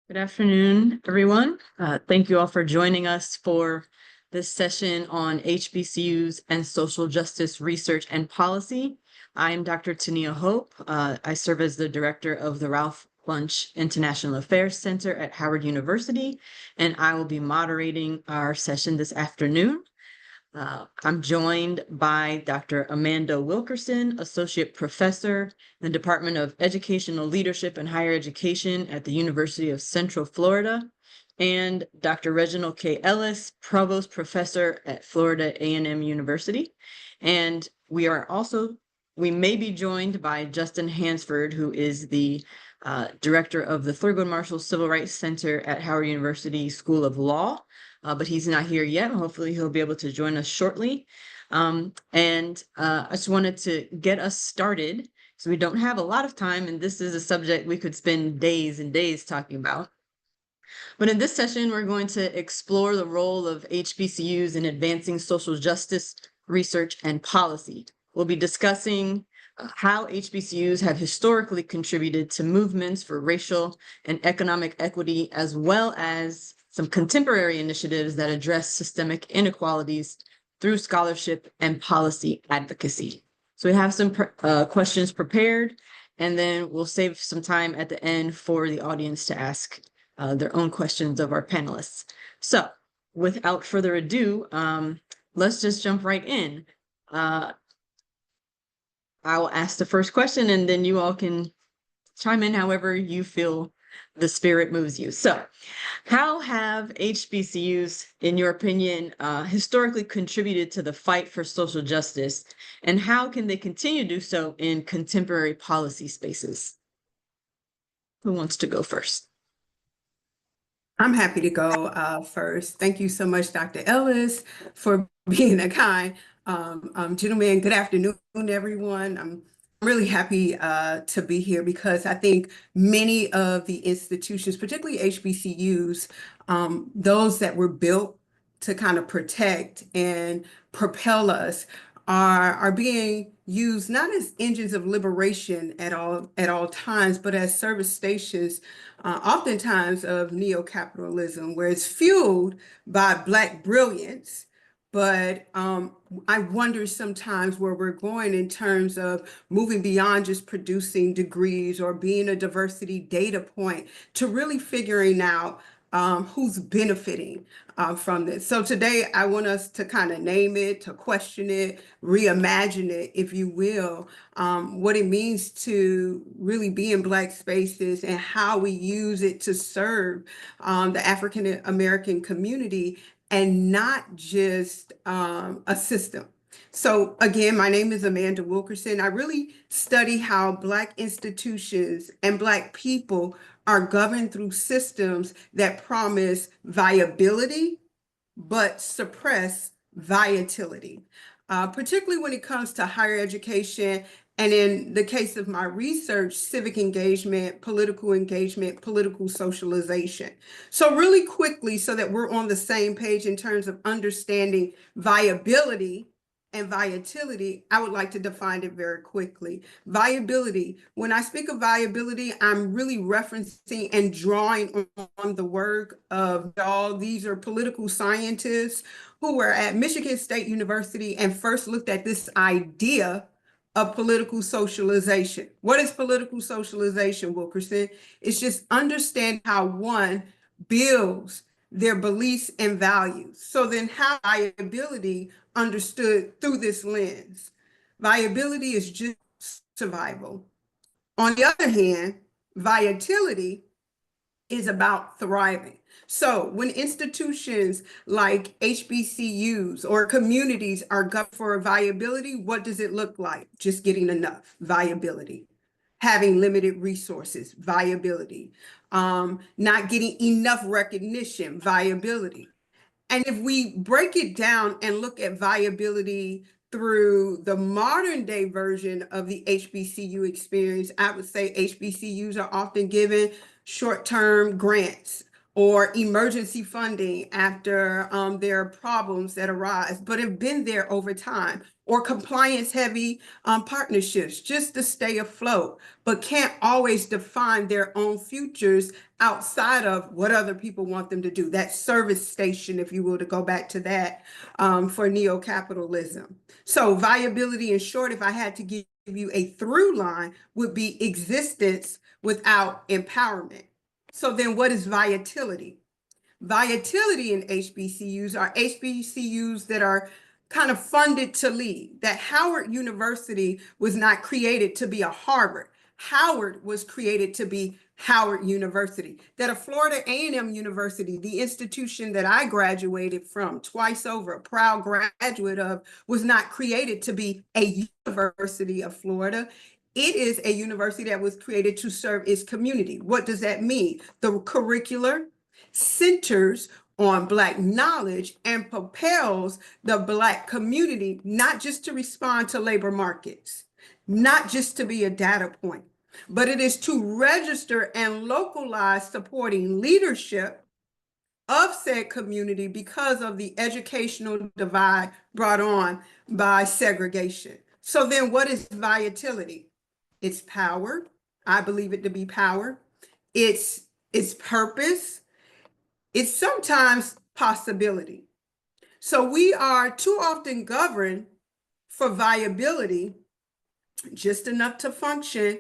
Good afternoon, everyone. Thank you all for joining us for this session on HBCUs and social justice research and policy. I am Dr. Tania Hope. I serve as the director of the Ralph Bunche International Affairs Center at Howard University, and I will be moderating our session this afternoon. I'm joined by Dr. Amanda Wilkerson, Associate Professor in the Department of Educational Leadership and Higher Education at the University of Central Florida, and Dr. Reginald K. Ellis, Provost Professor at Florida A&M University. And we may be joined by Justin Hansford, who is the Director of the Thurgood Marshall Civil Rights Center at Howard University School of Law. But he's not here yet. Hopefully he'll be able to join us shortly. I just wanted to get us started. So we don't have a lot of time, and this is a subject we could spend days and days talking about. But in this session, we're going to explore the role of HBCUs in advancing social justice research and policy. We'll be discussing how HBCUs have historically contributed to movements for racial and economic equity, as well as some contemporary initiatives that address systemic inequalities through scholarship and policy advocacy. So we have some questions prepared, and then we'll save some time at the end for the audience to ask their own questions of our panelists. So without further ado, let's just jump right in. I will ask the first question, and then you all can chime in however you feel the spirit moves you. So how have HBCUs, in your opinion, historically contributed to the fight for social justice, and how can they continue to do so in contemporary policy spaces? Who wants to go first? I'm happy to go first. Thank you so much, Dr. Ellis, for being a kind gentleman. Good afternoon, everyone. I'm really happy to be here because I think many of the institutions, particularly HBCUs, those that were built to kind of protect and propel us are being used not as engines of liberation at all times, but as service stations, oftentimes of neo-capitalism, where it's fueled by Black brilliance. But I wonder sometimes where we're going in terms of moving beyond just producing degrees or being a diversity data point to really figuring out who's benefiting from this. So today I want us to kind of name it, to question it, reimagine it, if you will, what it means to really be in Black spaces and how we use it to serve the African American community and not just a system. So again, my name is Amanda Wilkerson. I really study how Black institutions and Black people are governed through systems that promise viability, but suppress vitality, particularly when it comes to higher education. And in the case of my research, civic engagement, political socialization. So really quickly, so that we're on the same page in terms of understanding viability and vitality, I would like to define it very quickly. Viability, when I speak of viability, I'm really referencing and drawing on the work of all these are political scientists who were at Michigan State University and first looked at this idea of political socialization. What is political socialization, Wilkerson? It's just understand how one builds their beliefs and values. So then how viability understood through this lens. Viability is just survival. On the other hand, vitality is about thriving. So when institutions like HBCUs or communities are governed for viability, what does it look like? Just getting enough, viability. Having limited resources, viability. Not getting enough recognition, viability. And if we break it down and look at viability through the modern day version of the HBCU experience, I would say HBCUs are often given short-term grants or emergency funding after there are problems that arise, but have been there over time. or compliance heavy partnerships just to stay afloat, but can't always define their own futures outside of what other people want them to do. That service station, if you will, to go back to that for neo-capitalism. So viability, in short, if I had to give you a through line, would be existence without empowerment. So then what is viability? Viability in HBCUs are HBCUs that are kind of funded to lead. That Howard University was not created to be a Harvard. Howard was created to be Howard University. That a Florida A&M University, the institution that I graduated from twice over, a proud graduate of, was not created to be a University of Florida. It is a university that was created to serve its community. What does that mean? The curricular centers on Black knowledge and propels the Black community, not just to respond to labor markets, not just to be a data point, but it is to register and localize supporting leadership of said community because of the educational divide brought on by segregation. So then what is viability? It's power. I believe it to be power. It's purpose. It's sometimes possibility. So we are too often governed for viability, just enough to function,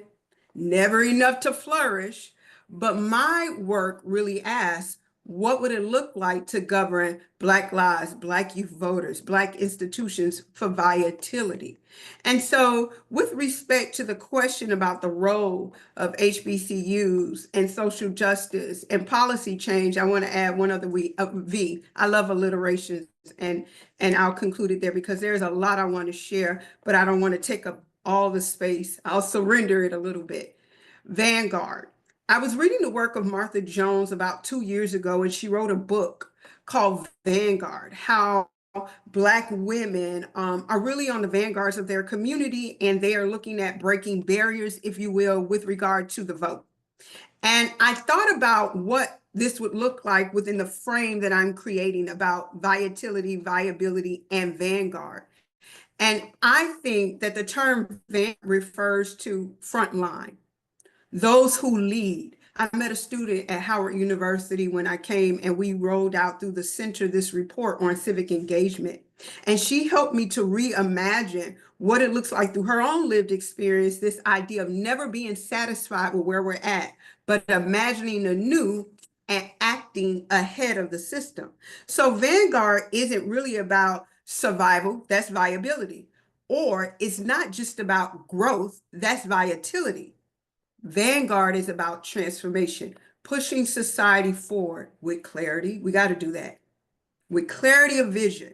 never enough to flourish. But my work really asks, what would it look like to govern Black lives, Black youth voters, Black institutions for viability? And so with respect to the question about the role of HBCUs and social justice and policy change, I want to add one other V. I love alliterations, and I'll conclude it there because there's a lot I want to share, but I don't want to take up all the space. I'll surrender it a little bit. Vanguard. I was reading the work of Martha Jones about 2 years ago, and she wrote a book called Vanguard, how Black women are really on the vanguards of their community, and they are looking at breaking barriers, if you will, with regard to the vote. And I thought about what this would look like within the frame that I'm creating about viability, and vanguard. And I think that the term refers to frontline, those who lead. I met a student at Howard University when I came, and we rolled out through the center this report on civic engagement. And she helped me to reimagine what it looks like through her own lived experience, this idea of never being satisfied with where we're at, but imagining the new and acting ahead of the system. So Vanguard isn't really about survival, that's viability. Or it's not just about growth, that's viability. Vanguard is about transformation, pushing society forward with clarity. We got to do that. With clarity of vision,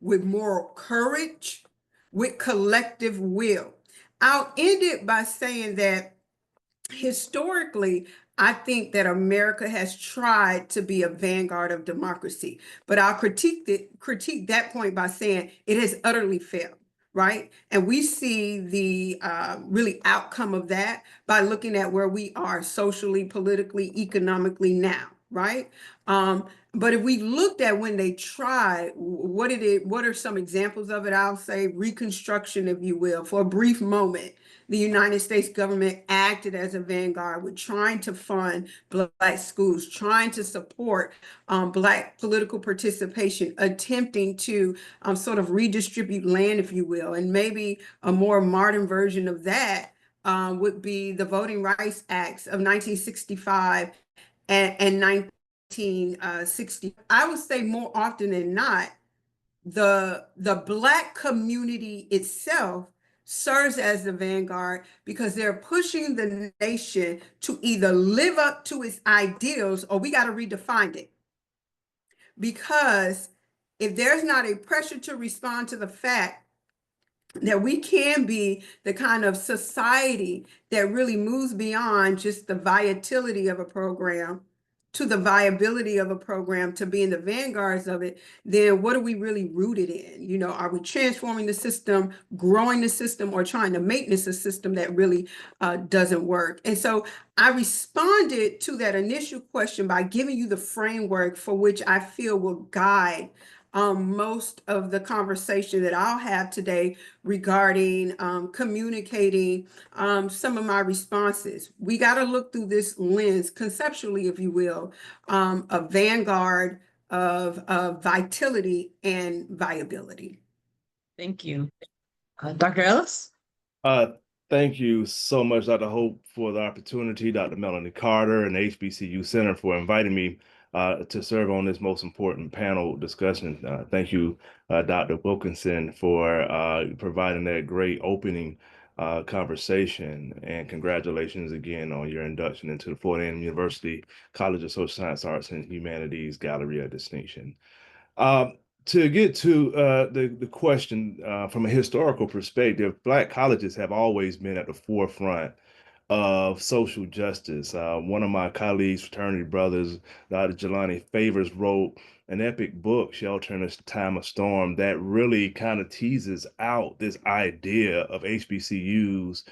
with moral courage, with collective will. I'll end it by saying that historically, I think that America has tried to be a vanguard of democracy, but I'll critique that point by saying it has utterly failed. Right. And we see the really outcome of that by looking at where we are socially, politically, economically now. Right. But if we looked at when they tried, what are some examples of it? I'll say Reconstruction, if you will, for a brief moment. The United States government acted as a vanguard with trying to fund Black schools, trying to support Black political participation, attempting to sort of redistribute land, if you will. And maybe a more modern version of that would be the Voting Rights Acts of 1965 and 1960. I would say more often than not, the Black community itself serves as the vanguard because they're pushing the nation to either live up to its ideals or we got to redefine it. Because if there's not a pressure to respond to the fact that we can be the kind of society that really moves beyond just the viability of a program to the viability of a program to be in the vanguards of it, then what are we really rooted in? You know, are we transforming the system, growing the system, or trying to maintenance a system that really doesn't work? And so I responded to that initial question by giving you the framework for which I feel will guide most of the conversation that I'll have today regarding communicating some of my responses. We got to look through this lens, conceptually, if you will, a vanguard of vitality and viability. Thank you. Dr. Ellis? Uh, Thank you so much, Dr. Hope, for the opportunity, Dr. Melanie Carter and the HBCU Center for inviting me to serve on this most important panel discussion. Thank you, Dr. Wilkinson, for providing that great opening conversation. And congratulations again on your induction into the Florida A&M University College of Social Science, Arts, and Humanities Gallery of Distinction. To get to the question from a historical perspective, Black colleges have always been at the forefront of social justice. One of my colleagues, fraternity brothers, Dr. Jelani Favors, wrote an epic book, Shelter in a Time of Storm, that really kind of teases out this idea of HBCUs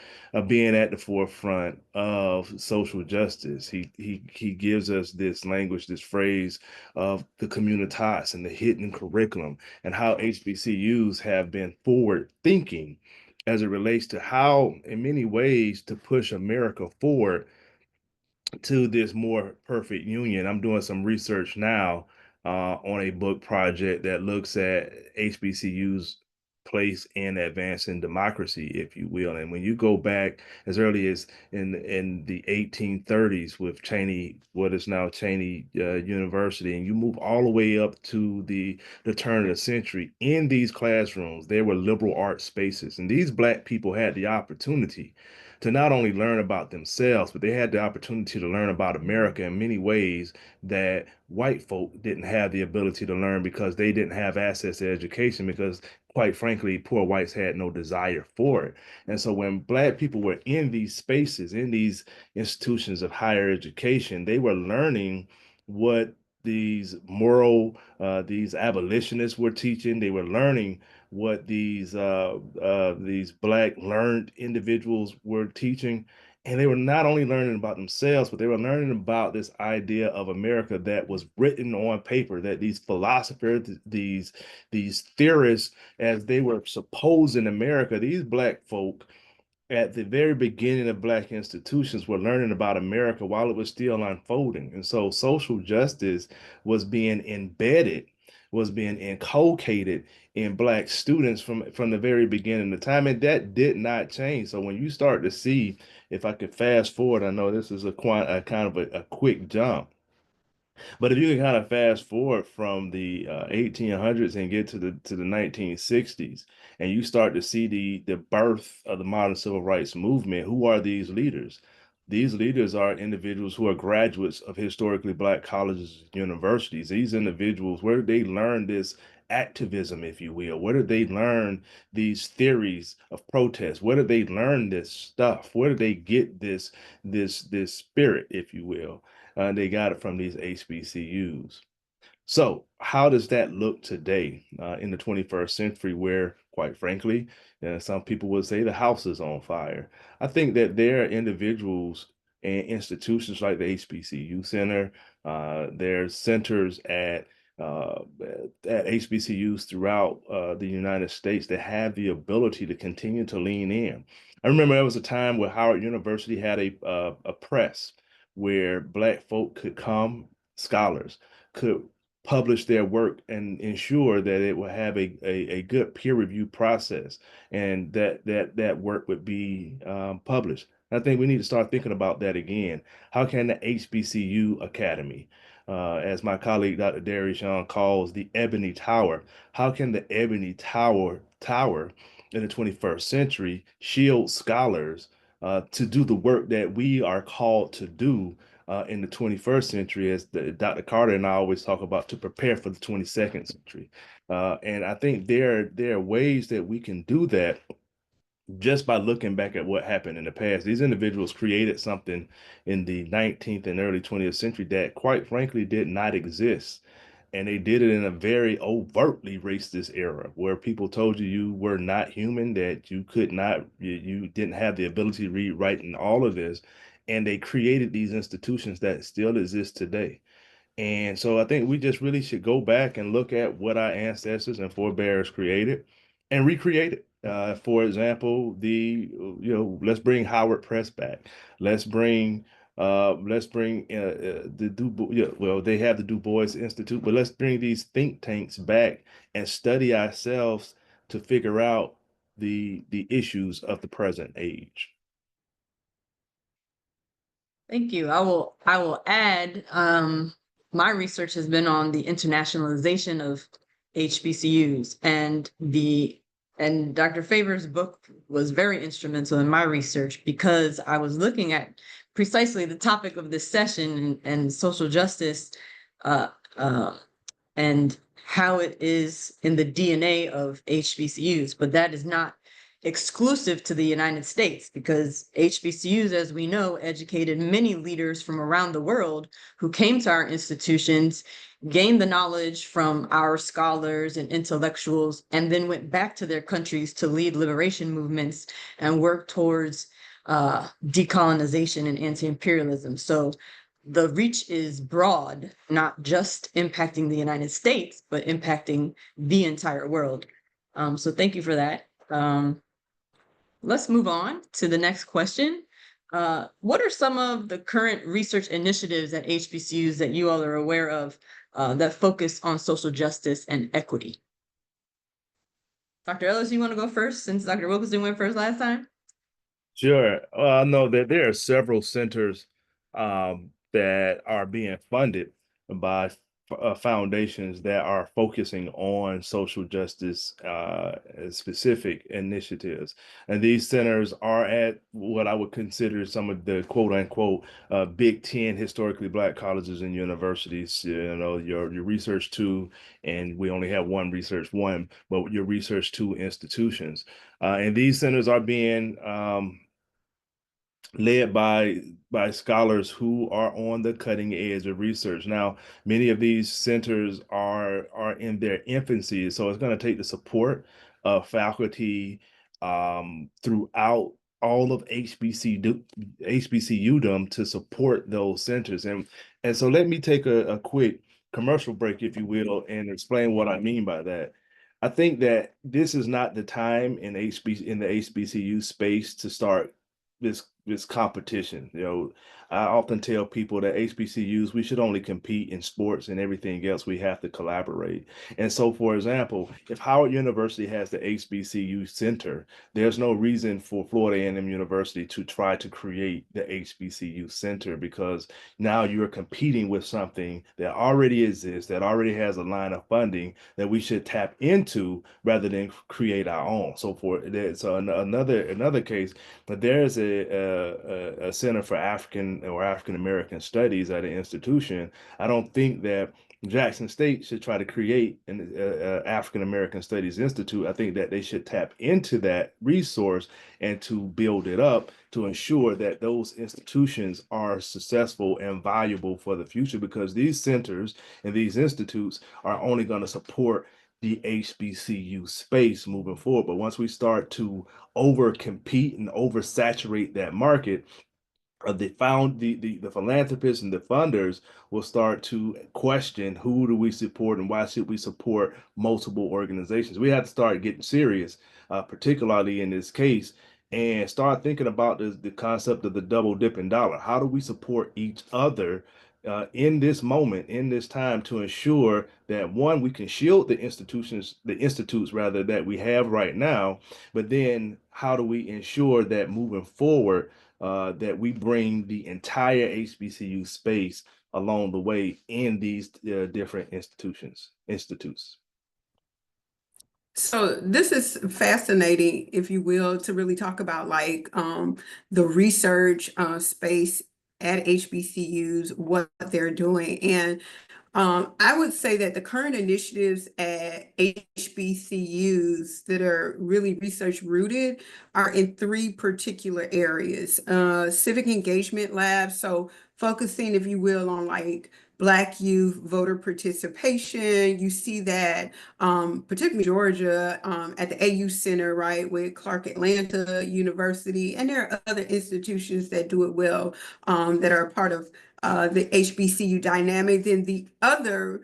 being at the forefront of social justice. He gives us this language, this phrase of the communitas and the hidden curriculum, and how HBCUs have been forward thinking as it relates to how, in many ways, to push America forward to this more perfect union. I'm doing some research now on a book project that looks at HBCU's place in advancing democracy, if you will. And when you go back as early as in the 1830s with Cheney, what is now Cheney University, and you move all the way up to the turn of the century, in these classrooms, there were liberal arts spaces, and these Black people had the opportunity to not only learn about themselves, but they had the opportunity to learn about America in many ways that white folk didn't have the ability to learn because they didn't have access to education, because quite frankly, poor whites had no desire for it. And so when Black people were in these spaces, in these institutions of higher education, they were learning what these abolitionists were teaching. They were learning what these Black learned individuals were teaching. And they were not only learning about themselves, but they were learning about this idea of America that was written on paper, that these philosophers, these theorists, as they were supposing America, these Black folk at the very beginning of Black institutions were learning about America while it was still unfolding. And so social justice was being embedded, was being inculcated in Black students from the very beginning of time, and that did not change. So when you start to see, if I could fast forward, I know this is a kind of a quick jump, but if you can kind of fast forward from the 1800s and get to the 1960s, and you start to see the birth of the modern civil rights movement, who are these leaders? These leaders are individuals who are graduates of historically Black colleges and universities. These individuals, where did they learn this activism, if you will? Where did they learn these theories of protest? Where did they learn this stuff? Where did they get this spirit, if you will? They got it from these HBCUs. So how does that look today in the 21st century, where, quite frankly, some people would say the house is on fire? I think that there are individuals and institutions like the HBCU Center, there's centers uh, at HBCUs throughout the United States that have the ability to continue to lean in. I remember there was a time where Howard University had a press where Black folk could come, scholars could publish their work and ensure that it will have a good peer review process, and that work would be published. I think we need to start thinking about that again. How can the HBCU Academy, as my colleague Dr. Darius Young calls the Ebony Tower, how can the Ebony Tower in the 21st century shield scholars to do the work that we are called to do in the 21st century, as Dr. Carter and I always talk about, to prepare for the 22nd century. And I think there are ways that we can do that just by looking back at what happened in the past. These individuals created something in the 19th and early 20th century that, quite frankly, did not exist. And they did it in a very overtly racist era where people told you you were not human, that you could not, you didn't have the ability to read, write, and all of this. And they created these institutions that still exist today. And so I think we just really should go back and look at what our ancestors and forebears created and recreate it. For example, let's bring Howard Press back. Let's bring the Du Bois, yeah, well, they have the Du Bois Institute, but let's bring these think tanks back and study ourselves to figure out the issues of the present age. Thank you. I will add, my research has been on the internationalization of HBCUs, and Dr. Favor's book was very instrumental in my research because I was looking at precisely the topic of this session and social justice, uh, uh, and how it is in the DNA of HBCUs, but that is not exclusive to the United States because HBCUs, as we know, educated many leaders from around the world who came to our institutions, gained the knowledge from our scholars and intellectuals, and then went back to their countries to lead liberation movements and work towards decolonization and anti-imperialism. So the reach is broad, not just impacting the United States, but impacting the entire world. So thank you for that. Let's move on to the next question. What are some of the current research initiatives at HBCUs that you all are aware of that focus on social justice and equity? Dr. Ellis, you want to go first since Dr. Wilkinson went first last time? Sure. Well, I know that there are several centers that are being funded by foundations that are focusing on social justice specific initiatives. And these centers are at what I would consider some of the quote unquote Big Ten historically Black colleges and universities. You know, your research two, and we only have one research one, but your research two institutions. And these centers are being led by scholars who are on the cutting edge of research. Now, many of these centers are in their infancy, so it's going to take the support of faculty throughout all of HBCUdom to support those centers. And so let me take a quick commercial break, if you will, and explain what I mean by that. I think that this is not the time in the HBCU space to start this competition. You know, I often tell people that HBCUs, we should only compete in sports, and everything else we have to collaborate. And so, for example, if Howard University has the HBCU Center, there's no reason for Florida A&M University to try to create the HBCU Center, because now you're competing with something that already exists, that already has a line of funding that we should tap into rather than create our own. So another case, but there's a Center for African American Studies at an institution. I don't think that Jackson State should try to create an African American Studies Institute. I think that they should tap into that resource and to build it up to ensure that those institutions are successful and valuable for the future, because these centers and these institutes are only going to support the HBCU space moving forward. But once we start to over compete and oversaturate that market, the philanthropists and the funders will start to question, who do we support and why should we support multiple organizations. We have to start getting serious, particularly in this case, and start thinking about the concept of the double dipping dollar. How do we support each other in this moment, in this time, to ensure that, one, we can shield the institutes rather, that we have right now, but then how do we ensure that moving forward, that we bring the entire HBCU space along the way in these different institutes. So this is fascinating, if you will, to really talk about like the research space at HBCUs, what they're doing. And I would say that the current initiatives at HBCUs that are really research rooted are in three particular areas. Civic engagement labs, so focusing, if you will, on like Black youth voter participation. You see that particularly Georgia at the AU Center, right, with Clark Atlanta University, and there are other institutions that do it well that are a part of the HBCU dynamic. Then the other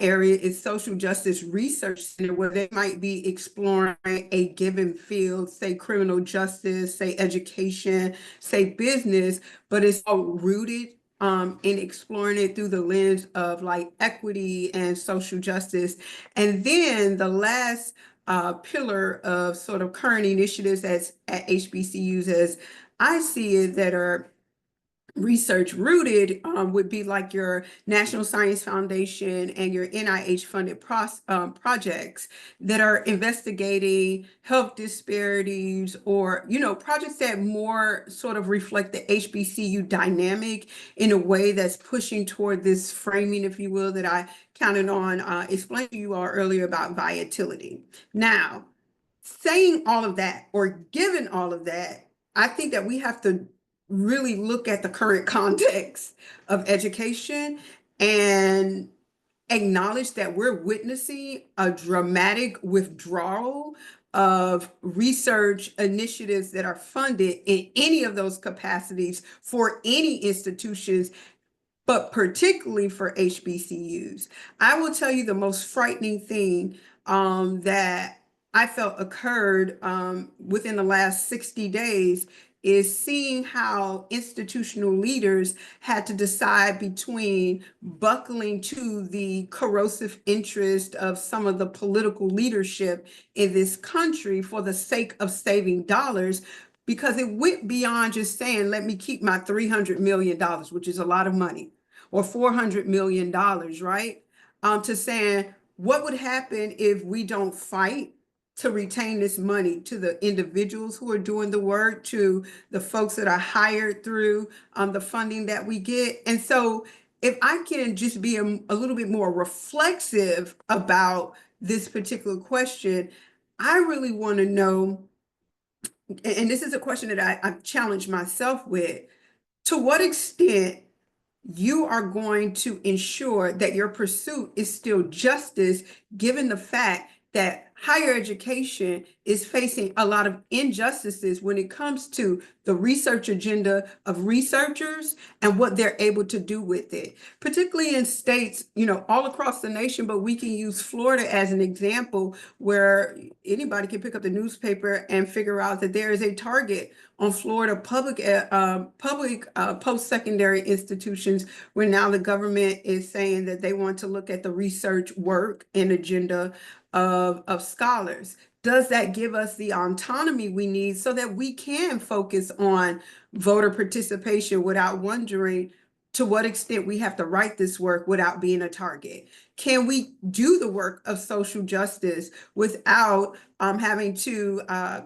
area is Social Justice Research Center, where they might be exploring a given field, say criminal justice, say education, say business, but it's all rooted in exploring it through the lens of like equity and social justice. And then the last pillar of sort of current initiatives as at HBCUs, as I see it, that are research rooted would be like your National Science Foundation and your NIH funded projects that are investigating health disparities, or projects that more sort of reflect the HBCU dynamic in a way that's pushing toward this framing, if you will, that I counted on explaining to you all earlier about volatility. Now, saying all of that, or given all of that, I think that we have to really look at the current context of education and acknowledge that we're witnessing a dramatic withdrawal of research initiatives that are funded in any of those capacities for any institutions, but particularly for HBCUs. I will tell you the most frightening thing that I felt occurred within the last 60 days is seeing how institutional leaders had to decide between buckling to the corrosive interest of some of the political leadership in this country for the sake of saving dollars, because it went beyond just saying, let me keep my $300 million, which is a lot of money, or $400 million, right? To saying, what would happen if we don't fight to retain this money, to the individuals who are doing the work, to the folks that are hired through the funding that we get? And so if I can just be a little bit more reflexive about this particular question, I really want to know, and this is a question that I've challenged myself with, to what extent you are going to ensure that your pursuit is still justice, given the fact that higher education is facing a lot of injustices when it comes to the research agenda of researchers and what they're able to do with it, particularly in states, all across the nation, but we can use Florida as an example, where anybody can pick up the newspaper and figure out that there is a target on Florida public post-secondary institutions, where now the government is saying that they want to look at the research work and agenda of scholars. Does that give us the autonomy we need so that we can focus on voter participation without wondering to what extent we have to write this work without being a target? Can we do the work of social justice without having to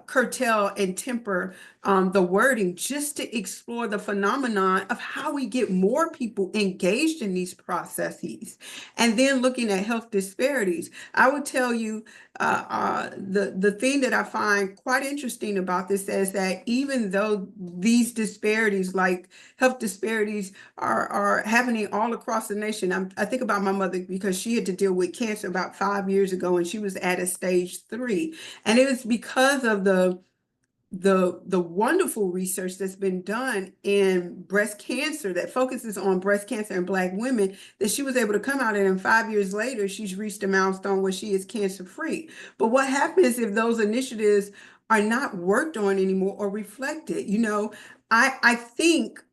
curtail and temper the wording, just to explore the phenomenon of how we get more people engaged in these processes? And then looking at health disparities, I would tell you the thing that I find quite interesting about this is that even though these disparities, like health disparities, are happening all across the nation. I think about my mother, because she had to deal with cancer about 5 years ago, and she was at a stage 3. And it was because of the wonderful research that's been done in breast cancer that focuses on breast cancer in Black women, that she was able to come out, and 5 years later, she's reached a milestone where she is cancer-free. But what happens if those initiatives are not worked on anymore or reflected? I think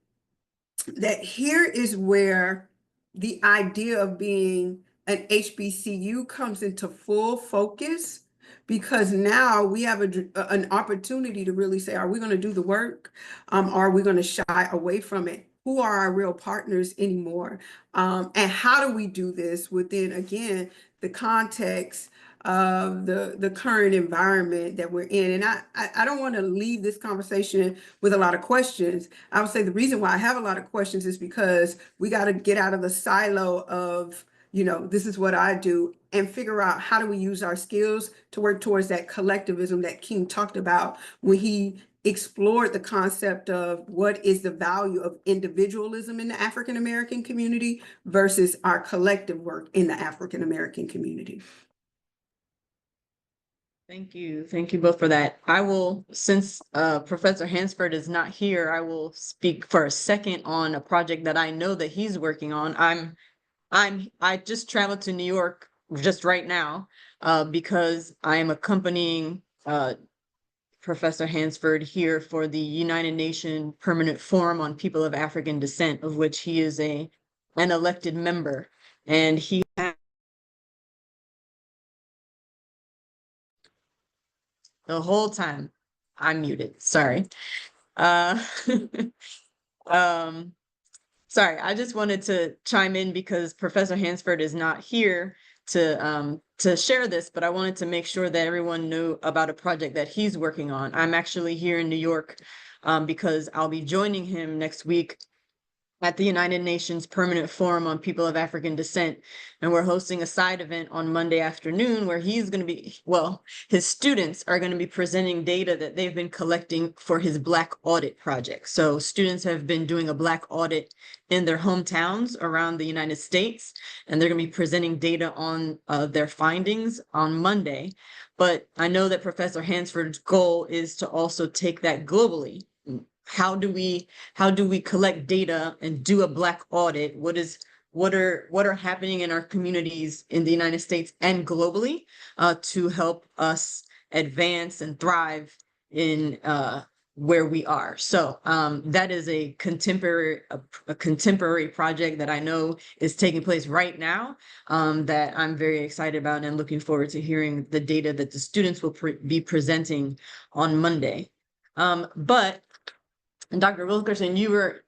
that here is where the idea of being an HBCU comes into full focus, because now we have an opportunity to really say, are we going to do the work? Are we going to shy away from it? Who are our real partners anymore? And how do we do this within, again, the context of the current environment that we're in? And I don't want to leave this conversation with a lot of questions. I would say the reason why I have a lot of questions is because we got to get out of the silo of, this is what I do, and figure out how do we use our skills to work towards that collectivism that King talked about when he explored the concept of what is the value of individualism in the African American community versus our collective work in the African American community. Thank you. Thank you both for that. I will, since Professor Hansford is not here, I will speak for a second on a project that I know that he's working on. I just traveled to New York just right now because I am accompanying Professor Hansford here for the United Nations Permanent Forum on People of African Descent, of which he is an elected member. And he the whole time I'm muted. Sorry. Uh, sorry, I just wanted to chime in because Professor Hansford is not here to share this, but I wanted to make sure that everyone knew about a project that he's working on. I'm actually here in New York because I'll be joining him next week at the United Nations Permanent Forum on People of African Descent. And we're hosting a side event on Monday afternoon where he's going to be, well, his students are going to be presenting data that they've been collecting for his Black Audit project. So students have been doing a Black audit in their hometowns around the United States, and they're going to be presenting data on their findings on Monday. But I know that Professor Hansford's goal is to also take that globally. How do we collect data and do a Black audit? What are happening in our communities in the United States and globally to help us advance and thrive in where we are? So that is a contemporary project that I know is taking place right now that I'm very excited about and looking forward to hearing the data that the students will be presenting on Monday. But and Dr. Wilkerson, you were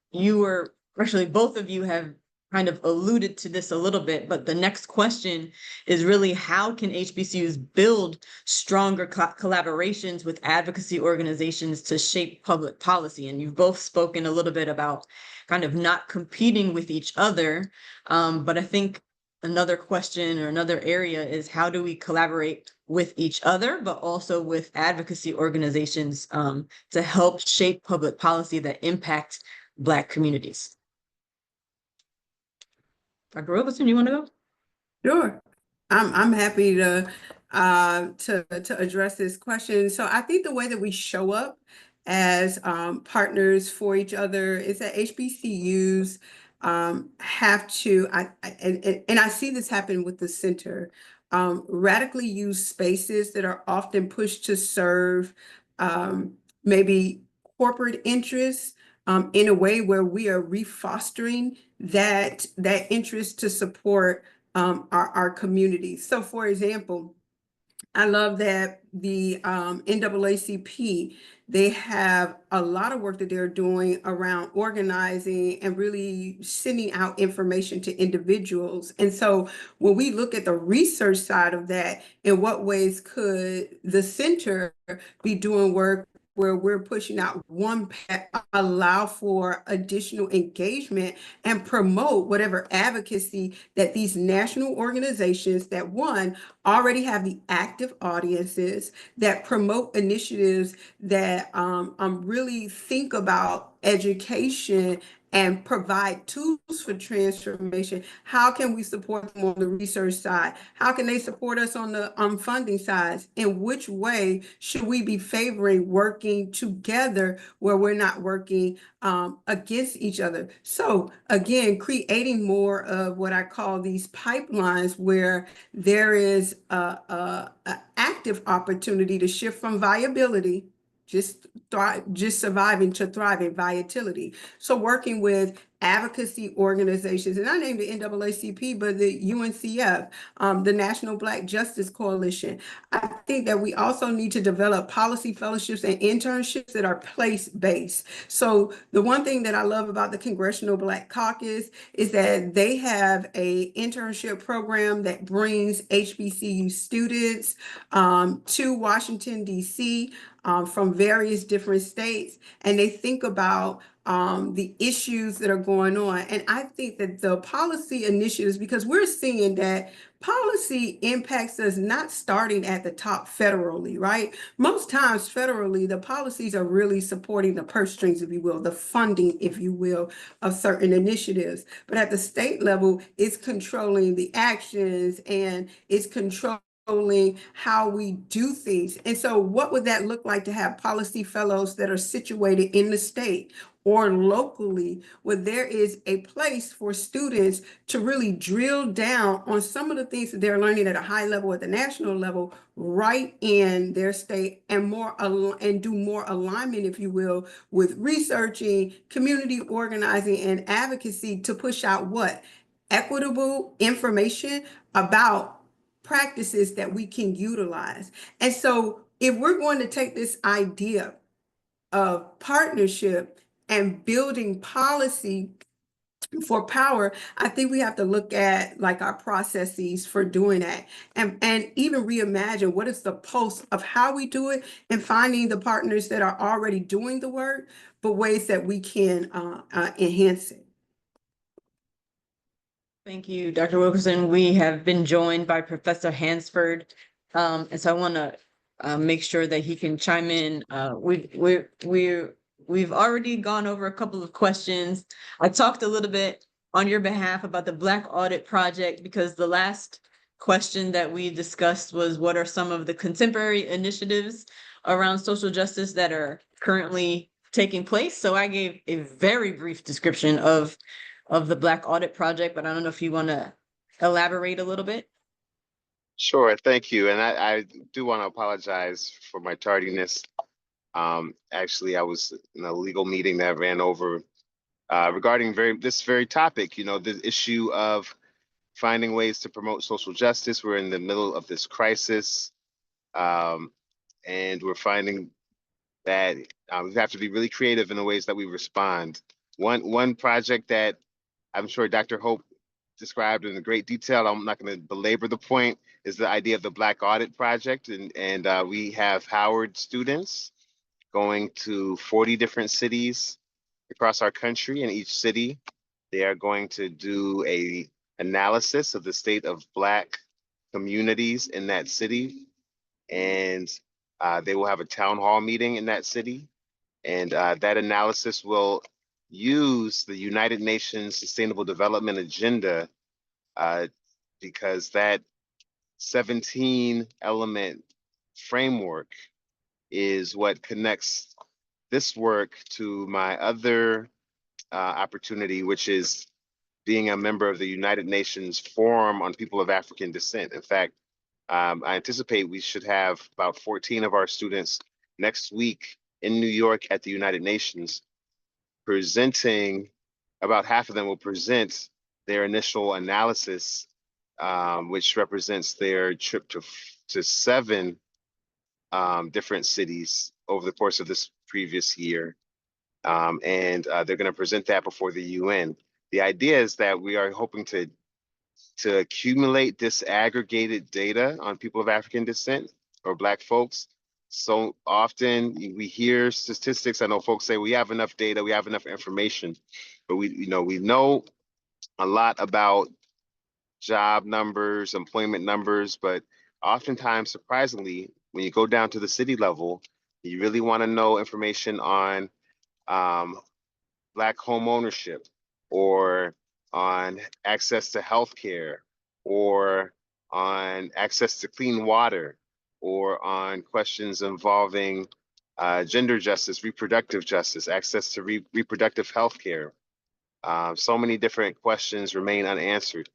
actually, both of you have kind of alluded to this a little bit, but the next question is really how can HBCUs build stronger collaborations with advocacy organizations to shape public policy? And you've both spoken a little bit about kind of not competing with each other, but I think another question or another area is how do we collaborate with each other, but also with advocacy organizations to help shape public policy that impact Black communities? Dr. Robeson, you want to go? Sure. I'm happy to address this question. So I think the way that we show up as partners for each other is that HBCUs have to, and I see this happen with the center, radically use spaces that are often pushed to serve maybe corporate interests in a way where we are refostering that interest to support our communities. So for example, I love that the NAACP, they have a lot of work that they're doing around organizing and really sending out information to individuals. And so when we look at the research side of that, in what ways could the center be doing work where we're pushing out one path, allow for additional engagement and promote whatever advocacy that these national organizations that one already have the active audiences that promote initiatives that really think about education and provide tools for transformation. How can we support them on the research side? How can they support us on the funding side? In which way should we be favoring working together where we're not working against each other? So again, creating more of what I call these pipelines where there is a active opportunity to shift from viability, just surviving, to thriving, volatility. So working with advocacy organizations, and I named the NAACP, but the UNCF, the National Black Justice Coalition. I think that we also need to develop policy fellowships and internships that are place-based. So the one thing that I love about the Congressional Black Caucus is that they have a internship program that brings HBCU students to Washington, D.C. From various different states, and they think about the issues that are going on. And I think that the policy initiatives, because we're seeing that policy impacts us not starting at the top federally, right? Most times federally, the policies are really supporting the purse strings, if you will, the funding, if you will, of certain initiatives. But at the state level, it's controlling the actions and it's controlling how we do things. And so what would that look like to have policy fellows that are situated in the state or locally, where there is a place for students to really drill down on some of the things that they're learning at a high level, at the national level, right in their state, and and do more alignment, if you will, with researching, community organizing, and advocacy to push out what? Equitable information about practices that we can utilize. And so if we're going to take this idea of partnership and building policy for power, I think we have to look at like our processes for doing that, and even reimagine what is the pulse of how we do it, and finding the partners that are already doing the work, but ways that we can enhance it. Thank you, Dr. Wilkerson. We have been joined by Professor Hansford. And so I want to make sure that he can chime in. We've already gone over a couple of questions. I talked a little bit on your behalf about the Black Audit Project, because the last question that we discussed was what are some of the contemporary initiatives around social justice that are currently taking place. So I gave a very brief description of the Black Audit Project, but I don't know if you want to elaborate a little bit. Sure, thank you. And I do want to apologize for my tardiness. Actually, I was in a legal meeting that ran over regarding this very topic, the issue of finding ways to promote social justice. We're in the middle of this crisis, and we're finding that we have to be really creative in the ways that we respond. One project that I'm sure Dr. Hope described in great detail, I'm not going to belabor the point, is the idea of the Black Audit Project. And we have Howard students going to 40 different cities across our country. In each city, they are going to do a analysis of the state of Black communities in that city. And they will have a town hall meeting in that city. And that analysis will use the United Nations Sustainable Development Agenda, because that 17 element framework is what connects this work to my other opportunity, which is being a member of the United Nations Forum on People of African Descent. In fact, I anticipate we should have about 14 of our students next week in New York at the United Nations presenting. About half of them will present their initial analysis, which represents their trip to 7 different cities over the course of this previous year. And they're going to present that before the UN. The idea is that we are hoping to accumulate disaggregated data on people of African descent or Black folks. So often we hear statistics. I know folks say we have enough data, we have enough information, but we know a lot about job numbers, employment numbers, but oftentimes, surprisingly, when you go down to the city level, you really want to know information on Black home ownership, or on access to healthcare, or on access to clean water, or on questions involving gender justice, reproductive justice, access to reproductive healthcare. So many different questions remain unanswered.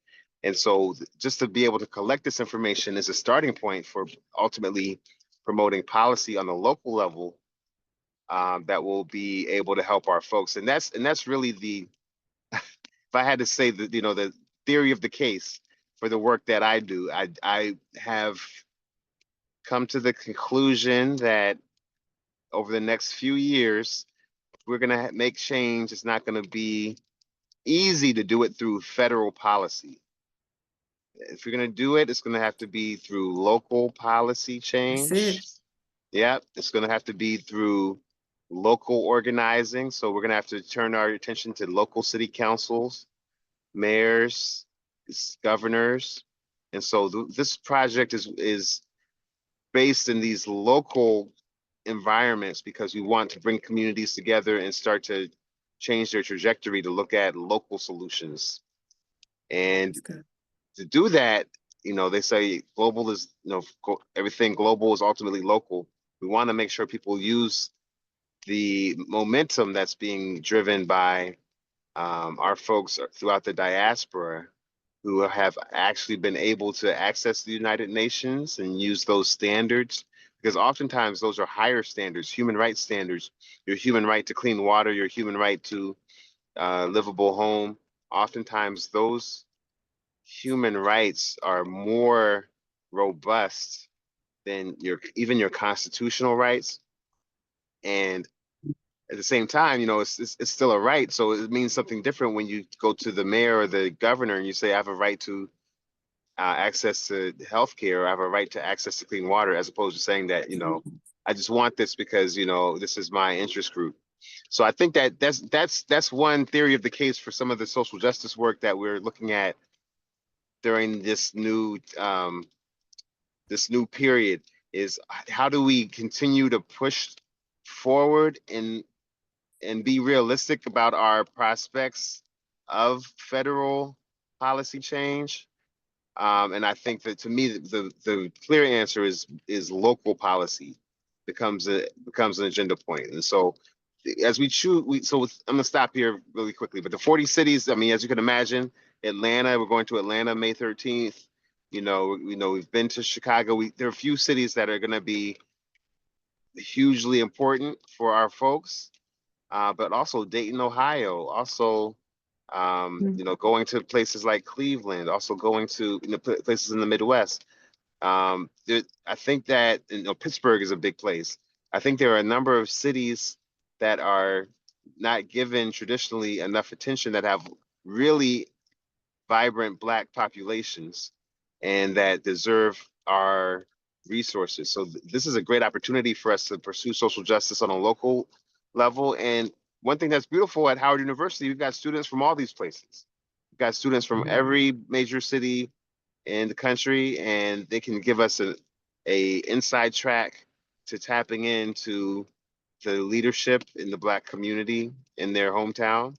And so just to be able to collect this information is a starting point for ultimately promoting policy on the local level that will be able to help our folks. And that's really the, if I had to say that, the theory of the case for the work that I do. I have come to the conclusion that over the next few years, we're going to make change. It's not going to be easy to do it through federal policy. If you're going to do it, it's going to have to be through local policy change. That's it. Yeah, it's going to have to be through local organizing. So we're going to have to turn our attention to local city councils, mayors, governors. And so this project is based in these local environments because we want to bring communities together and start to change their trajectory to look at local solutions. And to do that, they say global is, everything global is ultimately local. We want to make sure people use the momentum that's being driven by our folks throughout the diaspora who have actually been able to access the United Nations and use those standards, because oftentimes those are higher standards, human rights standards, your human right to clean water, your human right to livable home. Oftentimes those human rights are more robust than even your constitutional rights. And at the same time, it's still a right. So it means something different when you go to the mayor or the governor and you say, I have a right to access to healthcare, or I have a right to access to clean water, as opposed to saying that, I just want this because, this is my interest group. So I think that that's one theory of the case for some of the social justice work that we're looking at during this new period, is how do we continue to push forward and be realistic about our prospects of federal policy change. And I think that, to me, the clear answer is local policy becomes an agenda point. And so as we choose, I'm gonna stop here really quickly, but the 40 cities, I mean, as you can imagine, Atlanta, we're going to Atlanta May 13th. We've been to Chicago. There are a few cities that are gonna be hugely important for our folks. But also Dayton, Ohio, also, going to places like Cleveland, also going to places in the Midwest. I think that Pittsburgh is a big place. I think there are a number of cities that are not given traditionally enough attention, that have really vibrant Black populations and that deserve our resources. So this is a great opportunity for us to pursue social justice on a local level. And one thing that's beautiful at Howard University, we've got students from all these places. We've got students from every major city in the country, and they can give us a inside track to tapping into the leadership in the Black community in their hometown.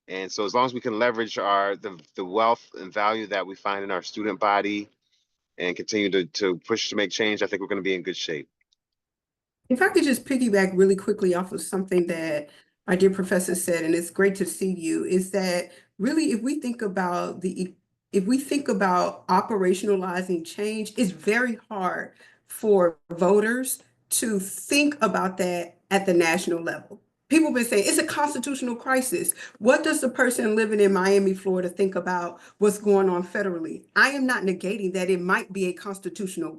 And so as long as we can leverage the wealth and value that we find in our student body and continue to push to make change, I think we're going to be in good shape. If I could just piggyback really quickly off of something that my dear professor said, and it's great to see you, is that really, if we think about operationalizing change, it's very hard for voters to think about that at the national level. People have been saying it's a constitutional crisis. What does the person living in Miami, Florida think about what's going on federally? I am not negating that it might be a constitutional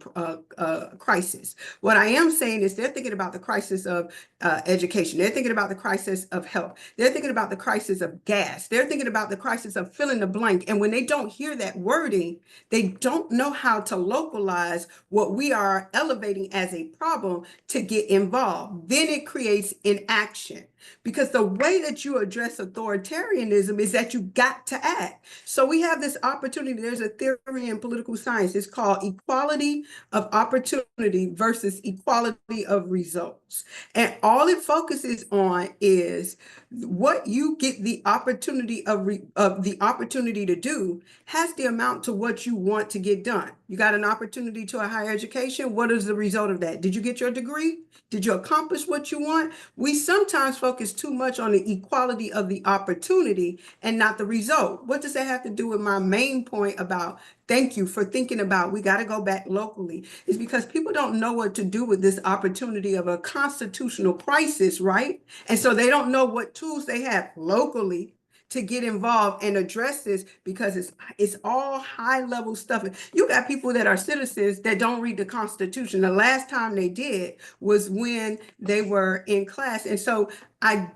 crisis. What I am saying is they're thinking about the crisis of education. They're thinking about the crisis of health. They're thinking about the crisis of gas. They're thinking about the crisis of fill in the blank. And when they don't hear that wording, they don't know how to localize what we are elevating as a problem to get involved. Then it creates inaction. Because the way that you address authoritarianism is that you got to act. So we have this opportunity. There's a theory in political science. It's called equality of opportunity versus equality of results. And all it focuses on is what you get the opportunity to do has the amount to what you want to get done. You got an opportunity to a higher education. What is the result of that? Did you get your degree? Did you accomplish what you want? We sometimes focus too much on the equality of the opportunity and not the result. What does that have to do with my main point about thank you for thinking about we got to go back locally? Is because people don't know what to do with this opportunity of a constitutional crisis, right? And so they don't know what tools they have locally to get involved and address this, because it's all high level stuff. You got people that are citizens that don't read the Constitution. The last time they did was when they were in class. And so I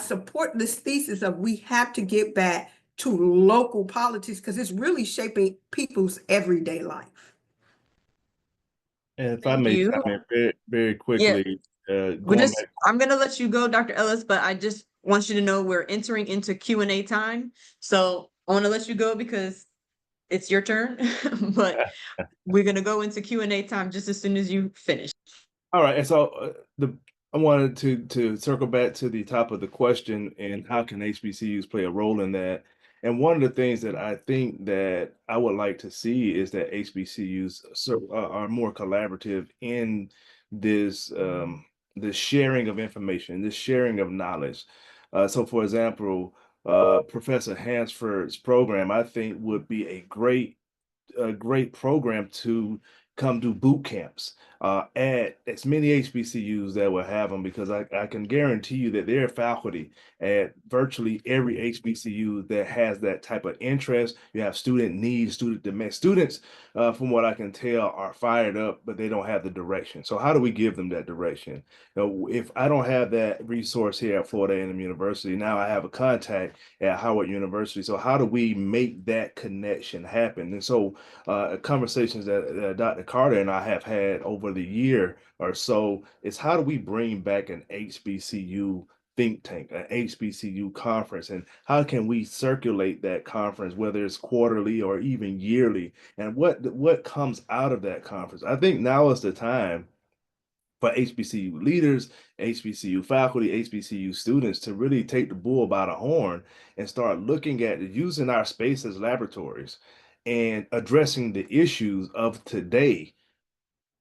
support this thesis of we have to get back to local politics, because it's really shaping people's everyday life. And if I Thank may you. chime in very, very quickly, going back. I'm gonna let you go, Dr. Ellis, but I just want you to know we're entering into Q&A time. So I want to let you go because it's your turn, but we're gonna go into Q&A time just as soon as you finish. All right, and so I wanted to circle back to the top of the question and how can HBCUs play a role in that? And one of the things that I think that I would like to see is that HBCUs are more collaborative in this this sharing of information, this sharing of knowledge. So, for example, Professor Hansford's program, I think, would be a great program to come do boot camps at as many HBCUs that will have them, because I can guarantee you that there are faculty at virtually every HBCU that has that type of interest. You have student needs, student demand. Students, from what I can tell, are fired up, but they don't have the direction. So how do we give them that direction? If I don't have that resource here at Florida A&M University, now I have a contact at Howard University. So how do we make that connection happen? And so conversations that Dr. Carter and I have had over the year or so is how do we bring back an HBCU think tank, an HBCU conference, and how can we circulate that conference, whether it's quarterly or even yearly, and what comes out of that conference? I think now is the time for HBCU leaders, HBCU faculty, HBCU students to really take the bull by the horn and start looking at using our space as laboratories and addressing the issues of today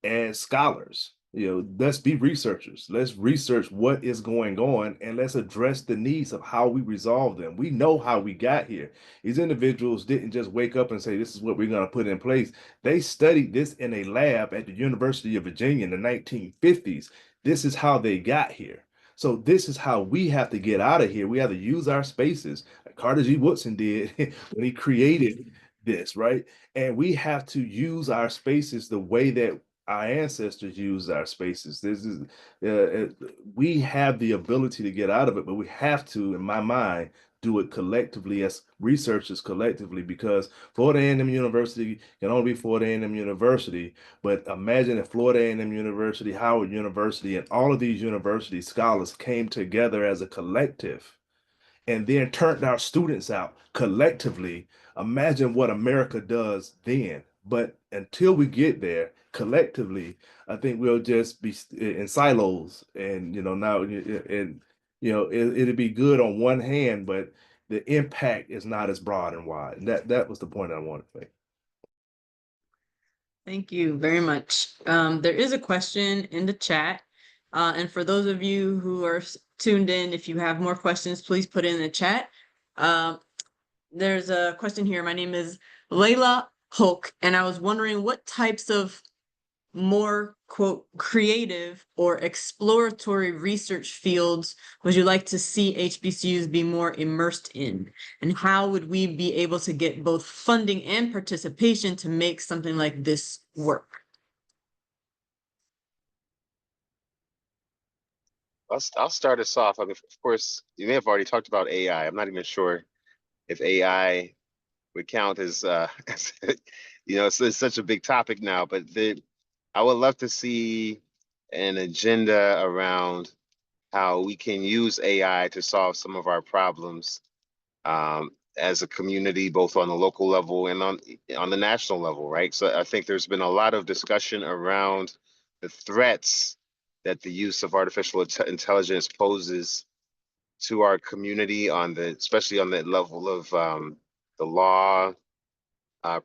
as scholars. Let's be researchers. Let's research what is going on and let's address the needs of how we resolve them. We know how we got here. These individuals didn't just wake up and say, this is what we're going to put in place. They studied this in a lab at the University of Virginia in the 1950s. This is how they got here. So this is how we have to get out of here. We have to use our spaces, like Carter G. Woodson did when he created this, right? And we have to use our spaces the way that our ancestors used our spaces. We have the ability to get out of it, but we have to, in my mind, do it collectively as researchers collectively, because Florida A&M University can only be Florida A&M University. But imagine if Florida A&M University, Howard University, and all of these university scholars came together as a collective and then turned our students out collectively. Imagine what America does then. But until we get there collectively, I think we'll just be in silos. And now, and it'd be good on one hand, but the impact is not as broad and wide. And that was the point I wanted to make. Thank you very much. There is a question in the chat. And for those of you who are tuned in, if you have more questions, please put it in the chat. There's a question here. My name is Layla Hulk, and I was wondering what types of more, quote, creative or exploratory research fields would you like to see HBCUs be more immersed in? And how would we be able to get both funding and participation to make something like this work? I'll start us off. I mean, of course, you may have already talked about AI. I'm not even sure if AI would count as, it's such a big topic now, but I would love to see an agenda around how we can use AI to solve some of our problems as a community, both on the local level and on the national level, right? So I think there's been a lot of discussion around the threats that the use of artificial intelligence poses to our community, especially on the level of the law,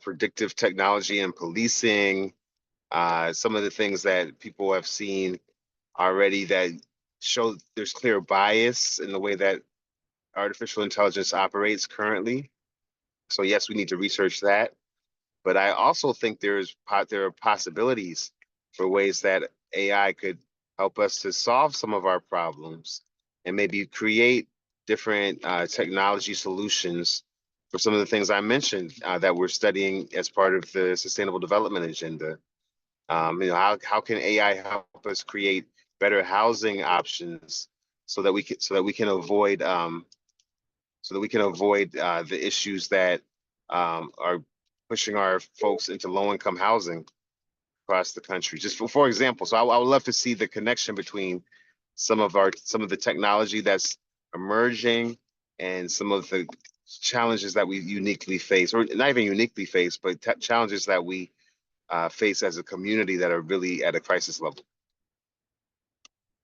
predictive technology and policing, some of the things that people have seen already that show there's clear bias in the way that artificial intelligence operates currently. So yes, we need to research that. But I also think there are possibilities for ways that AI could help us to solve some of our problems and maybe create different technology solutions for some of the things I mentioned that we're studying as part of the Sustainable Development Agenda. How can AI help us create better housing options so that we can avoid the issues that are pushing our folks into low-income housing across the country. Just for example, so I would love to see the connection between some of the technology that's emerging and some of the challenges that we uniquely face, or not even uniquely face, but challenges that we face as a community that are really at a crisis level.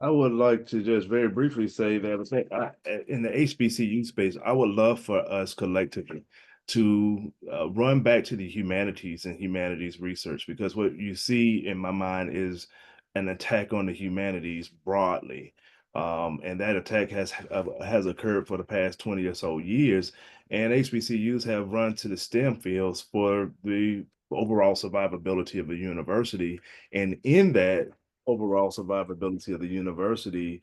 I would like to just very briefly say that in the HBCU space, I would love for us collectively to run back to the humanities and humanities research, because what you see in my mind is an attack on the humanities broadly. And that attack has occurred for the past 20 or so years. And HBCUs have run to the STEM fields for the overall survivability of the university. And in that overall survivability of the university,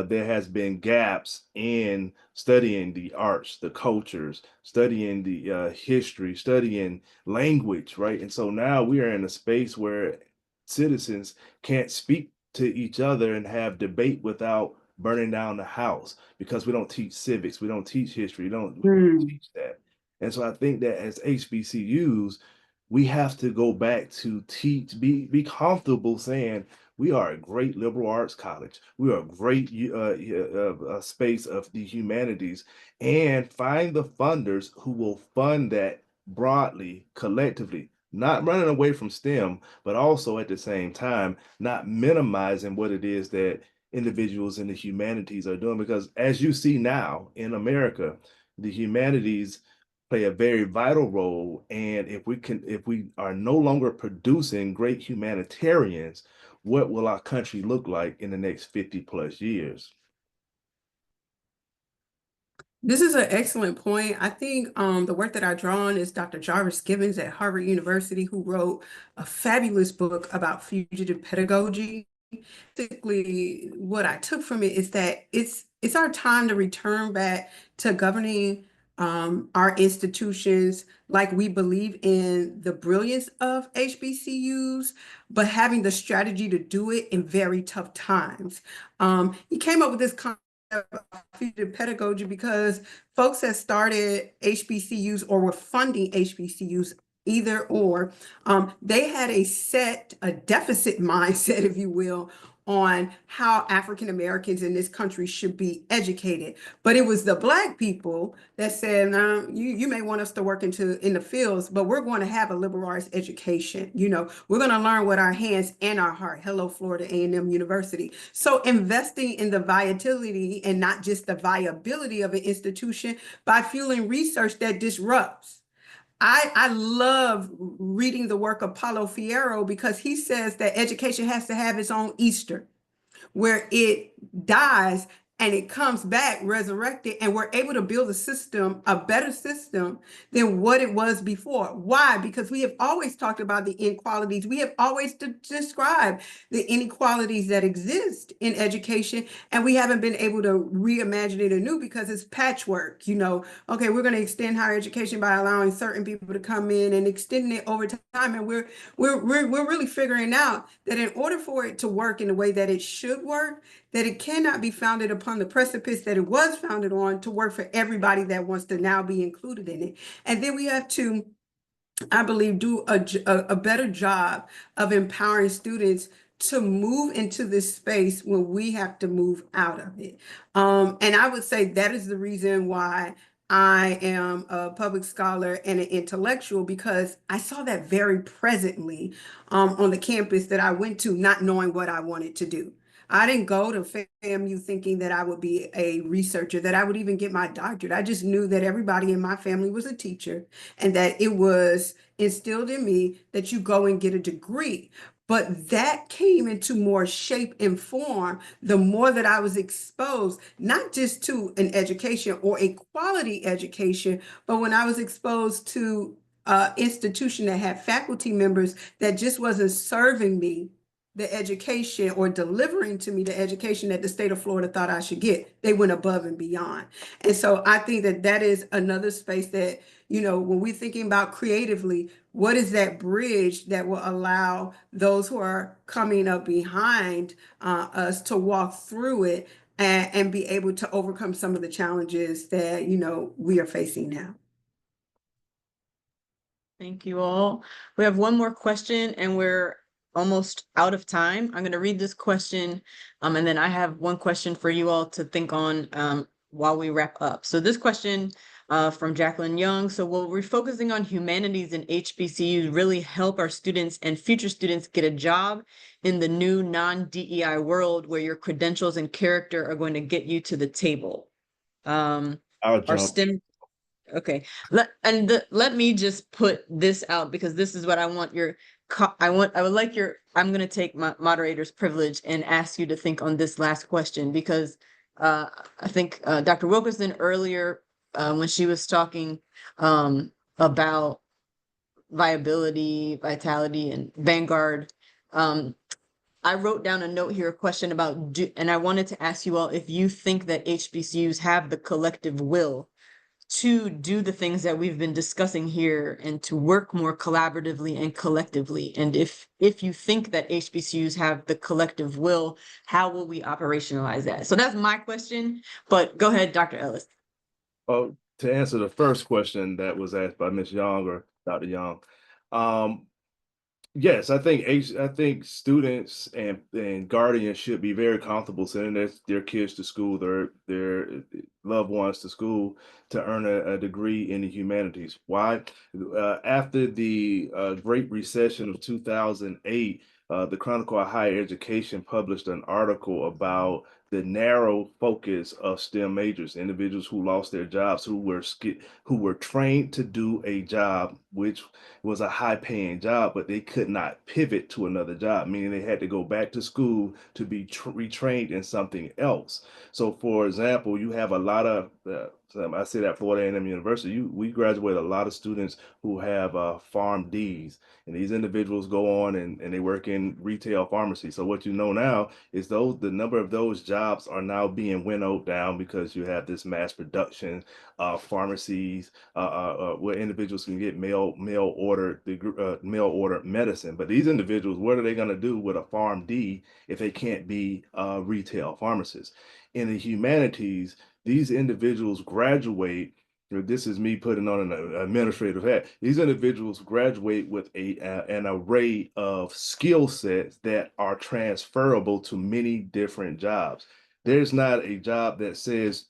there has been gaps in studying the arts, the cultures, studying the history, studying language, right? And so now we are in a space where citizens can't speak to each other and have debate without burning down the house, because we don't teach civics, we don't teach history, we don't teach that. And so I think that as HBCUs, we have to go back to be comfortable saying, we are a great liberal arts college. We are a great space of the humanities, and find the funders who will fund that broadly, collectively, not running away from STEM, but also at the same time, not minimizing what it is that individuals in the humanities are doing. Because as you see now in America, the humanities play a very vital role. And if we are no longer producing great humanitarians, what will our country look like in the next 50 plus years? This is an excellent point. I think the work that I draw on is Dr. Jarvis Gibbons at Harvard University, who wrote a fabulous book about fugitive pedagogy. Basically, what I took from it is that it's our time to return back to governing our institutions like we believe in the brilliance of HBCUs, but having the strategy to do it in very tough times. He came up with this concept of fugitive pedagogy because folks that started HBCUs or were funding HBCUs, either or, they had a deficit mindset, if you will, on how African Americans in this country should be educated. But it was the Black people that said, no, you may want us to work in the fields, but we're going to have a liberal arts education. We're going to learn with our hands and our heart. Hello, Florida A&M University. So investing in the viability and not just the viability of an institution by fueling research that disrupts. I love reading the work of Paulo Freire, because he says that education has to have its own Easter, where it dies and it comes back resurrected, and we're able to build a better system than what it was before. Why? Because we have always talked about the inequalities. We have always described the inequalities that exist in education, and we haven't been able to reimagine it anew because it's patchwork. Okay, we're going to extend higher education by allowing certain people to come in and extending it over time, and we're really figuring out that in order for it to work in the way that it should work, that it cannot be founded upon the precipice that it was founded on to work for everybody that wants to now be included in it. And then we have to, I believe, do a better job of empowering students to move into this space when we have to move out of it. And I would say that is the reason why I am a public scholar and an intellectual, because I saw that very presently on the campus that I went to, not knowing what I wanted to do. I didn't go to FAMU thinking that I would be a researcher, that I would even get my doctorate. I just knew that everybody in my family was a teacher, and that it was instilled in me that you go and get a degree. But that came into more shape and form the more that I was exposed, not just to an education or a quality education, but when I was exposed to an institution that had faculty members that just wasn't serving me the education or delivering to me the education that the state of Florida thought I should get. They went above and beyond. And so I think that that is another space that, when we're thinking about creatively, what is that bridge that will allow those who are coming up behind us to walk through it and be able to overcome some of the challenges that, we are facing now. Thank you all. We have one more question, and we're almost out of time. I'm going to read this question, and then I have one question for you all to think on while we wrap up. So this question from Jacqueline Young. So will refocusing on humanities and HBCUs really help our students and future students get a job in the new non-DEI world where your credentials and character are going to get you to the table? I'll Our jump. STEM. Okay. Let me just put this out because this is what I want I'm going to take my moderator's privilege and ask you to think on this last question because I think Dr. Wilkerson earlier when she was talking about vitality, and Vanguard, I wrote down a note here, a question about, and I wanted to ask you all if you think that HBCUs have the collective will to do the things that we've been discussing here and to work more collaboratively and collectively. And if you think that HBCUs have the collective will, how will we operationalize that? So that's my question, but go ahead, Dr. Ellis. Well, to answer the first question that was asked by Ms. Young or Dr. Young, yes, I think students and guardians should be very comfortable sending their kids to school, their loved ones to school to earn a degree in the humanities. Why? After the Great Recession of 2008, the Chronicle of Higher Education published an article about the narrow focus of STEM majors, individuals who lost their jobs, who were trained to do a job which was a high-paying job, but they could not pivot to another job, meaning they had to go back to school to be retrained in something else. So, for example, you have a lot of I say that Florida A&M University, we graduate a lot of students who have PharmDs, and these individuals go on and they work in retail pharmacy. So what you know now is the number of those jobs are now being winnowed down because you have this mass production of pharmacies where individuals can get mail order medicine. But these individuals, what are they going to do with a PharmD if they can't be retail pharmacists? In the humanities, these individuals graduate. This is me putting on an administrative hat. These individuals graduate with an array of skill sets that are transferable to many different jobs. There's not a job that says,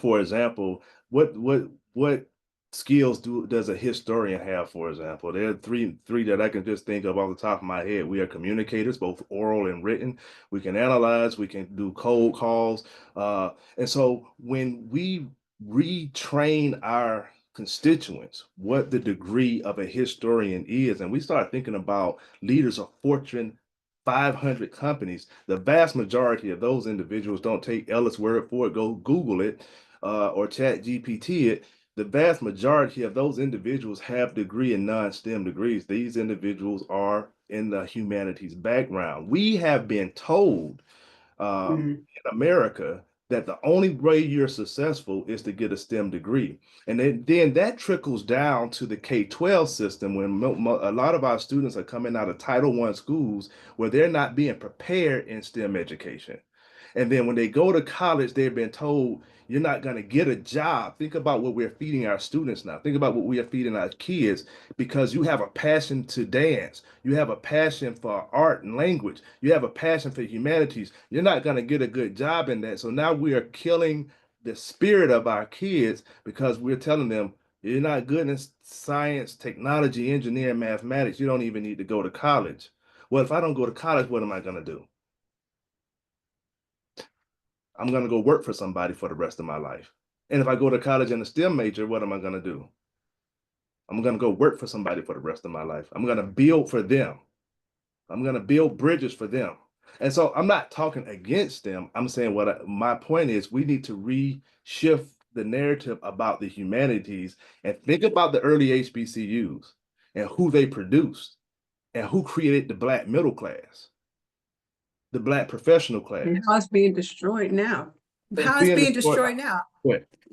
for example, what skills does a historian have, for example? There are three that I can just think of off the top of my head. We are communicators, both oral and written. We can analyze, we can do cold calls. And so when we retrain our constituents what the degree of a historian is, and we start thinking about leaders of Fortune 500 companies, the vast majority of those individuals, don't take Ellis' word for it, go Google it or Chat GPT it. The vast majority of those individuals have degree in non-STEM degrees. These individuals are in the humanities background. We have been told in America that the only way you're successful is to get a STEM degree. And then that trickles down to the K-12 system when a lot of our students are coming out of Title I schools where they're not being prepared in STEM education. And then when they go to college, they've been told you're not going to get a job. Think about what we're feeding our students now. Think about what we are feeding our kids because you have a passion to dance. You have a passion for art and language. You have a passion for humanities. You're not going to get a good job in that. So now we are killing the spirit of our kids because we're telling them you're not good in science, technology, engineering, mathematics. You don't even need to go to college. Well, if I don't go to college, what am I going to do? I'm going to go work for somebody for the rest of my life. And if I go to college in a STEM major, what am I going to do? I'm going to go work for somebody for the rest of my life. I'm going to build for them. I'm going to build bridges for them. And so I'm not talking against them. I'm saying my point is we need to reshift the narrative about the humanities and think about the early HBCUs and who they produced and who created the Black middle class, the Black professional class. And how it's being destroyed now. How it's being destroyed now.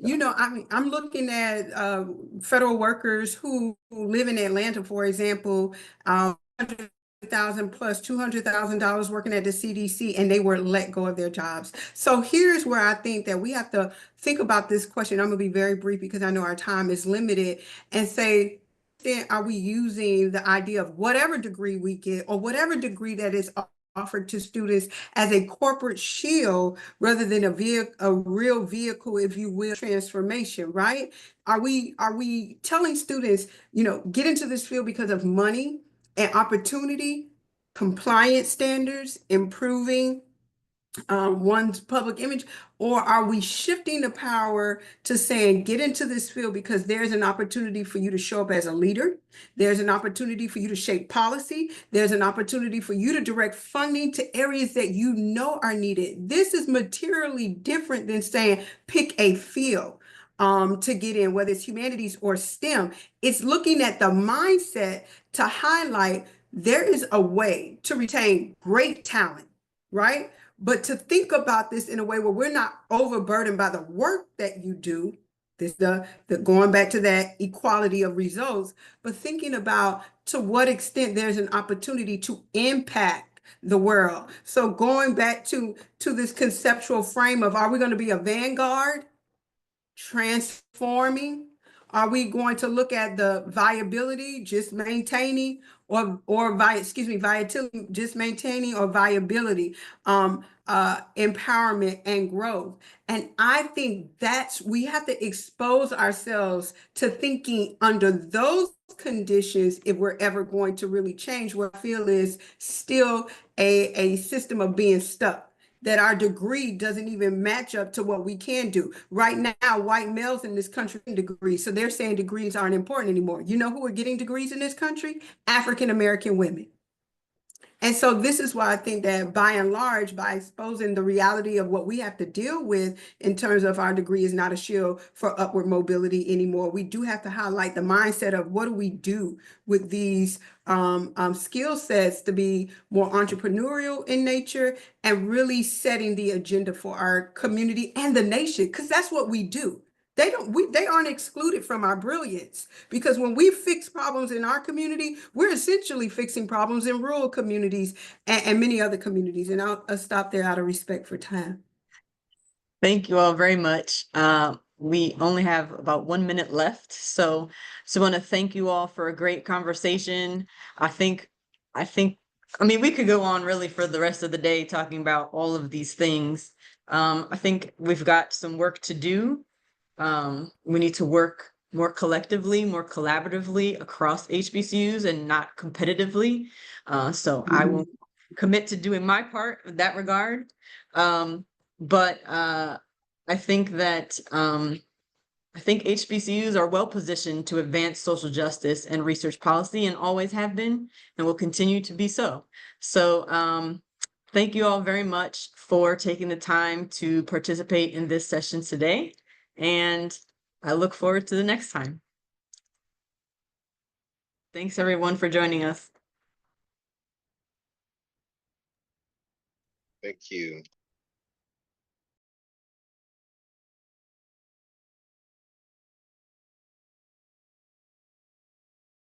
You know, I mean, I'm looking at federal workers who live in Atlanta, for example, $100,000 plus $200,000 working at the CDC, and they were let go of their jobs. So here's where I think that we have to think about this question. I'm going to be very brief because I know our time is limited, and say, extent are we using the idea of whatever degree we get or whatever degree that is offered to students as a corporate shield rather than a real vehicle, if you will, transformation, right? Are we telling students, get into this field because of money and opportunity, compliance standards, improving one's public image, or are we shifting the power to saying, get into this field because there's an opportunity for you to show up as a leader, there's an opportunity for you to shape policy, there's an opportunity for you to direct funding to areas that you know are needed. This is materially different than saying, pick a field to get in, whether it's humanities or STEM. It's looking at the mindset to highlight there is a way to retain great talent, right? But to think about this in a way where we're not overburdened by the work that you do, this the going back to that equality of results, but thinking about to what extent there's an opportunity to impact the world. So going back to this conceptual frame of, are we going to be a vanguard, transforming? Are we going to look at the viability, just maintaining, or viability, just maintaining, or viability, empowerment and growth? And I think we have to expose ourselves to thinking under those conditions if we're ever going to really change what I feel is still a system of being stuck, that our degree doesn't even match up to what we can do. Right now, white males in this country have degrees, so they're saying degrees aren't important anymore. You know who are getting degrees in this country? African-American women. And so this is why I think that by and large, by exposing the reality of what we have to deal with in terms of our degree is not a shield for upward mobility anymore. We do have to highlight the mindset of what do we do with these skill sets to be more entrepreneurial in nature and really setting the agenda for our community and the nation, because that's what we do. They aren't excluded from our brilliance, because when we fix problems in our community, we're essentially fixing problems in rural communities and many other communities. And I'll stop there out of respect for time. Thank you all very much. We only have about 1 minute left, so want to thank you all for a great conversation. I mean, we could go on really for the rest of the day talking about all of these things. I think we've got some work to do. We need to work more collectively, more collaboratively across HBCUs and not competitively. So I will commit to doing my part in that regard. But I think that HBCUs are well positioned to advance social justice and research policy, and always have been and will continue to be so. So thank you all very much for taking the time to participate in this session today. And I look forward to the next time. Thanks everyone for joining us. Thank you.